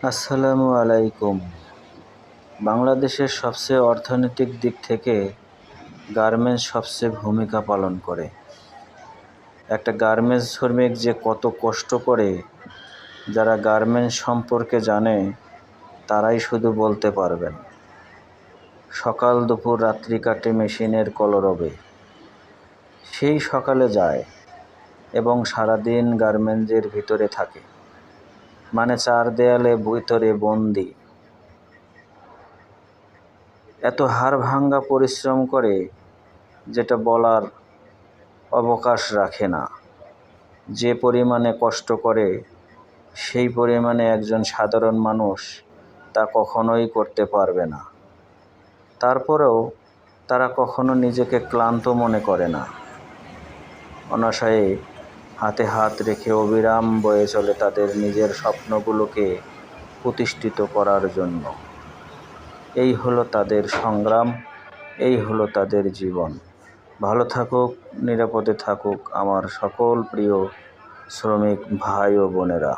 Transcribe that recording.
আসসালামু আলাইকুম। বাংলাদেশের সবচেয়ে অর্থনৈতিক দিক থেকে গার্মেন্টস সবচেয়ে ভূমিকা পালন করে। একটা গার্মেন্টস শ্রমিক যে কত কষ্ট করে, যারা গার্মেন্টস সম্পর্কে জানে তারাই শুধু বলতে পারবেন। সকাল দুপুর রাত্রি কাটে মেশিনের কলরবে। সেই সকালে যায় এবং সারাদিন গার্মেন্টসের ভিতরে থাকে, মানে চার দেয়ালে ভিতরে বন্দি। এত হাড় ভাঙ্গা পরিশ্রম করে যেটা বলার অবকাশ রাখে না। যে পরিমাণে কষ্ট করে সেই পরিমাণে একজন সাধারণ মানুষ তা কখনোই করতে পারবে না। তারপরেও তারা কখনো নিজেকে ক্লান্ত মনে করে না। অনাশয়ে হাতে হাত রেখে অবিরাম বয়ে চলে তাদের নিজের স্বপ্নগুলোকে প্রতিষ্ঠিত করার জন্য। এই হলো তাদের সংগ্রাম, এই হলো তাদের জীবন। ভালো থাকুক, নিরাপদে থাকুক আমার সকল প্রিয় শ্রমিক ভাই ও বোনেরা।